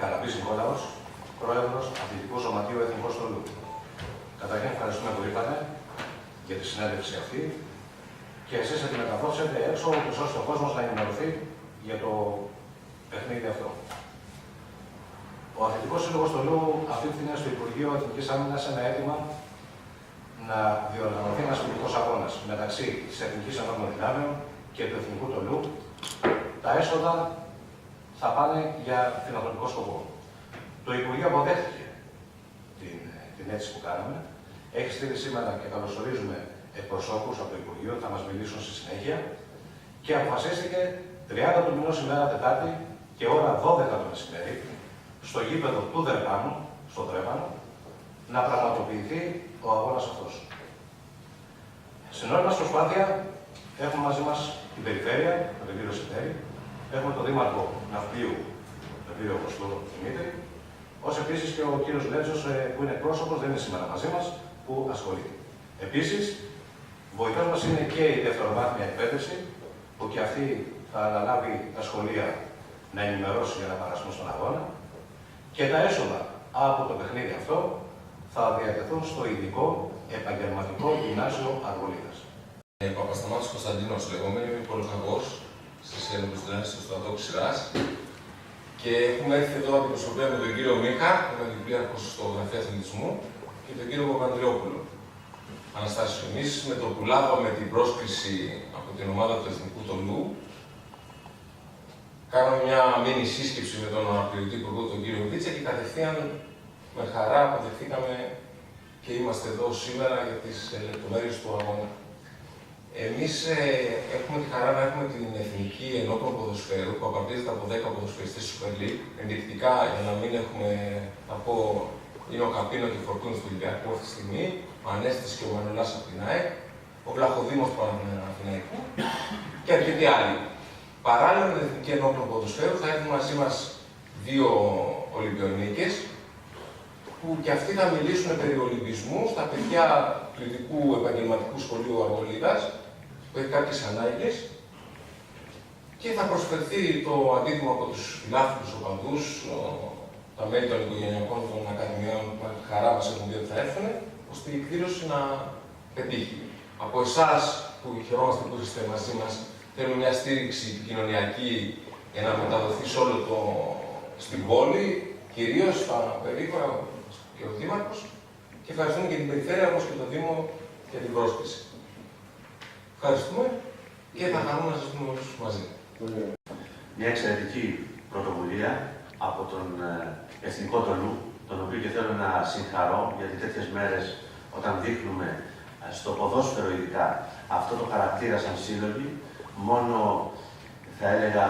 Καραμπής Νικόλαος, Πρόεδρος Αθλητικού Σωματείου Εθνικού Στολού. Καταρχήν ευχαριστούμε που ήρθατε για τη συνέντευξη αυτή και εσείς θα τη μεταδώσετε έξω, ώστε ο κόσμος να ενημερωθεί για το παιχνίδι αυτό. Ο Αθλητικός Σύλλογος Στολού απίφθινε στο Υπουργείο Εθνικής Άμυνας ένα αίτημα να διοργανωθεί ένας φιλικός αγώνας μεταξύ της Εθνικής Ενόπλων Δυνάμεων και του Εθνικού Στολού. Τα έσοδα θα πάνε για φιλανθρωπικό σκοπό. Το Υπουργείο αποδέχτηκε την αίτηση που κάναμε. Έχει στείλει σήμερα και καλωσορίζουμε εκπροσώπους από το Υπουργείο, θα μας μιλήσουν στη συνέχεια. Και αποφασίστηκε 30 του μηνός ημέρα Τετάρτη και ώρα 12 το μεσημέρι, στο γήπεδο του Δρεπάνου, στο Δρέπανο, να πραγματοποιηθεί ο αγώνας αυτός. Στην όλη μας προσπάθεια έχουμε μαζί μας την Περιφέρεια, τον κύριο Σετέρη, έχουμε τον Δήμαρχο Ναυπλίου, τον κύριο Κωστούρο Δημήτρη, ως επίσης και ο κύριος Λέτζος, που είναι εκπρόσωπος, δεν είναι σήμερα μαζί μας, που ασχολείται. Επίσης, βοηθός μας είναι και η δευτεροβάθμια εκπαίδευση, που και αυτή θα αναλάβει τα σχολεία να ενημερώσει για να παρασμούν στον αγώνα. Και τα έσοδα από το παιχνίδι αυτό θα διατεθούν στο ειδικό επαγγελματικό γυμνάσιο Αργολίδας. Παπασταμάτης Κωνσταντίνος λέγομαι, είμαι υπολογαγός στις Ελληνικές Δυνάμεις του Στρατό Ξηράς και έχουμε έρθει εδώ αντιπροσωπεία με τον κύριο Μίχα, που είναι διπλήρχος στο Γραφείο Αθλητισμού, και τον κύριο Παπανδριόπουλο. Αναστάσιο, εμείς με το που λάβαμε την πρόσκληση από την ομάδα του Εθνικού Στολού, κάναμε μια μίνι σύσκεψη με τον αναπληρωτή υπουργό, τον κύριο Βίτσα, και κατευθείαν με χαρά αποδεχθήκαμε και είμαστε εδώ σήμερα για τις λεπτομέρειες του αγώνα. Εμείς έχουμε τη χαρά να έχουμε την Εθνική Ενόπλων Ποδοσφαίρου, που απαρτίζεται από 10 ποδοσφαιριστές Super League. Ενδεικτικά, για να μην έχουμε, θα πω, είναι ο Καπίνο και ο Φορτούνης του Ολυμπιακού αυτή τη στιγμή, ο Ανέστης και ο Μανολάς από την ΑΕΚ, ο Βλαχοδήμος του Παναθηναϊκού και αρκετοί άλλοι. Παράλληλα με την Εθνική Ενόπλων Ποδοσφαίρου θα έχουμε μαζί μας 2 Ολυμπιονίκες, που και αυτοί θα μιλήσουν περί Ολυμπισμού στα παιδιά του ειδικού επαγγελματικού σχολείου Αργολίδας, που έχει κάποιες ανάγκες, και θα προσφερθεί το αντίτιμο από τους φιλάθλους οπαδούς, τα μέλη των οικογενειακών των ακαδημιών που με χαρά μας έχουν πει ότι θα έρθουν, ώστε η εκδήλωση να πετύχει. Από εσάς που χαιρόμαστε που είστε μαζί μας, θέλουμε μια στήριξη κοινωνιακή για να μεταδοθεί σε όλο στην πόλη, κυρίως στα περίπτωρα και ο Δήμαρχος, και ευχαριστούμε και την Περιφέρεια όπως και τον Δήμο για την πρόσκληση. Ευχαριστούμε και θα χαρούμε να σας δούμε όλους μαζί. Μια εξαιρετική πρωτοβουλία από τον Εθνικό Στολού, τον οποίο και θέλω να συγχαρώ, γιατί τέτοιες μέρες όταν δείχνουμε στο ποδόσφαιρο ειδικά αυτό το χαρακτήρα σαν σύλλογοι, μόνο θα έλεγα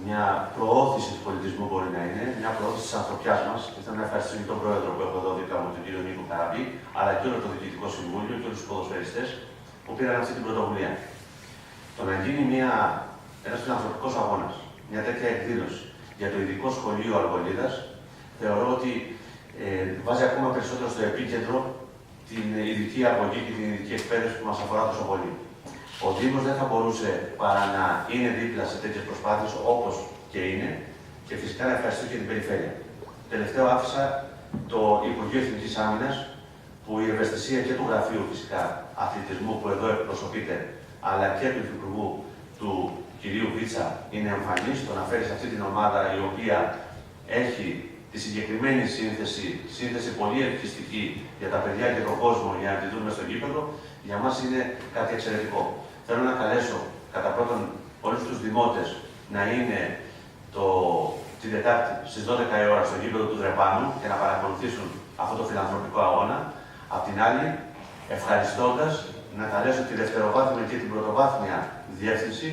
μια προώθηση του πολιτισμού μπορεί να είναι, μια προώθηση της ανθρωπιάς μας. Και θέλω να ευχαριστήσω και τον πρόεδρο που έχω εδώ δίπλα μου, τον κύριο Νίκο Καραμπή, αλλά και όλο το Διοικητικό Συμβούλιο και όλους τους ποδοσφαιριστές που πήραν αυτή την πρωτοβουλία. Το να γίνει ένας φιλανθρωπικός αγώνας, μια τέτοια εκδήλωση για το ειδικό σχολείο Αργολίδας, θεωρώ ότι βάζει ακόμα περισσότερο στο επίκεντρο την ειδική αγωγή και την ειδική εκπαίδευση που μας αφορά τόσο πολύ. Ο Δήμος δεν θα μπορούσε παρά να είναι δίπλα σε τέτοιες προσπάθειες όπως και είναι, και φυσικά να ευχαριστήσω και την Περιφέρεια. Τελευταίο άφησα το Υπουργείο Εθνικής Άμυνας, που η ευαισθησία και του Γραφείου φυσικά Αθλητισμού που εδώ εκπροσωπείται, αλλά και του Υφυπουργού του κυρίου Βίτσα είναι εμφανής, το να φέρει σε αυτή την ομάδα η οποία έχει τη συγκεκριμένη σύνθεση πολύ ελκυστική για τα παιδιά και τον κόσμο για να τη δούμε στο γήπεδο, για μας είναι κάτι εξαιρετικό. Θέλω να καλέσω κατά πρώτον όλους τους δημότες να είναι την Τετάρτη στις 12 η ώρα στο γήπεδο του Δρεπάνου και να παρακολουθήσουν αυτό το φιλανθρωπικό αγώνα. Απ' την άλλη, ευχαριστώντας, να καλέσω τη δευτεροβάθμια και την πρωτοβάθμια διεύθυνση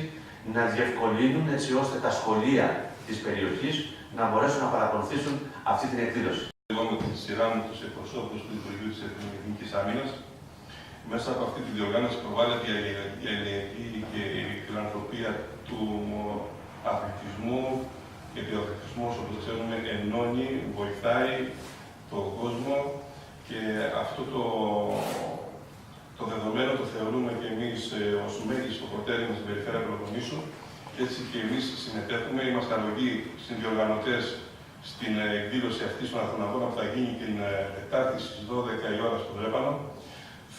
να διευκολύνουν έτσι ώστε τα σχολεία της περιοχής να μπορέσουν να παρακολουθήσουν αυτή την εκδήλωση. Εγώ με τη σειρά μου τους εκπροσώπους του Υπουργείου της Εθνικής Άμυνας, μέσα από αυτή τη διοργάνωση προβάλλεται η αλληλεγγύη και η φιλανθρωπία του αθλητισμού, γιατί ο αθλητισμός, όπως ξέρουμε, ενώνει, βοηθάει τον κόσμο, και αυτό το δεδομένο το θεωρούμε και εμείς ως μέγιστο προτέρημα στην Περιφέρεια Πελοποννήσου, και έτσι και εμείς συμμετέχουμε, είμαστε αρρωγοί συνδιοργανωτές στην εκδήλωση αυτή στον Αθηναγώνα που θα γίνει την Τετάρτη στις 12 η ώρα στο Δρέπανο.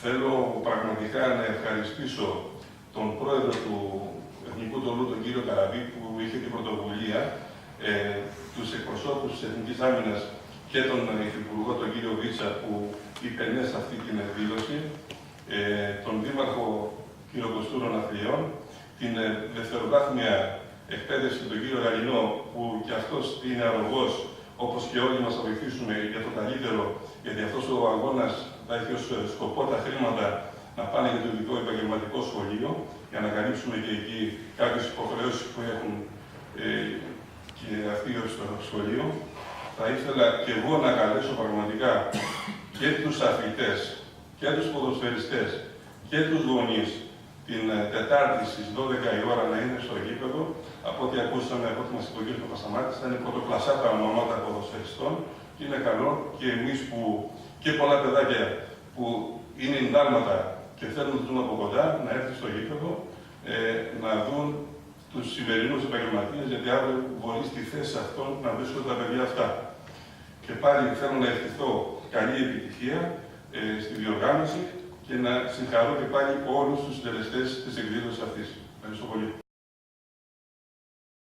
Θέλω πραγματικά να ευχαριστήσω τον πρόεδρο του Εθνικού Τολού, τον κύριο Καραβή, που είχε την πρωτοβουλία, τους εκπροσώπους της Εθνικής Άμυνας και τον Υφυπουργό, τον κύριο Βίτσα, που είπε ναι σε αυτή την εκδήλωση, τον Δήμαρχο κύριο Κωστούρων Αθλιών, την δευτεροβάθμια εκπαίδευση τον κύριο Γαλινό, που και αυτός είναι αρρωγός, όπως και όλοι μας θα βοηθήσουμε για το καλύτερο, γιατί αυτός ο αγώνας θα έχει ως σκοπό τα χρήματα να πάνε για το ειδικό επαγγελματικό σχολείο, για να καλύψουμε και εκεί κάποιες υποχρεώσεις που έχουν και αυτοί στο σχολείο. Θα ήθελα και εγώ να καλέσω πραγματικά και τους αθλητές, και τους ποδοσφαιριστές, και τους γονείς την Τετάρτη στις 12 η ώρα να είναι στο γήπεδο. Από ό,τι ακούσαμε, από ό,τι μας είπε ο κ. Παπασταμάτης, θα είναι πρωτοκλασσά τα ονόματα ποδοσφαιριστών και είναι καλό και εμείς που και πολλά παιδάκια που είναι εντάλματα και θέλουν να δουν από κοντά, να έρθουν στο γήπεδο, να δουν τους σημερινούς επαγγελματίες, γιατί αύριο μπορεί στη θέση αυτών να βρίσκονται τα παιδιά αυτά. Και πάλι θέλω να ευχηθώ καλή επιτυχία στη διοργάνωση και να συγχαρώ και πάλι όλους τους συντελεστές της εκδήλωσης αυτής. Ευχαριστώ πολύ.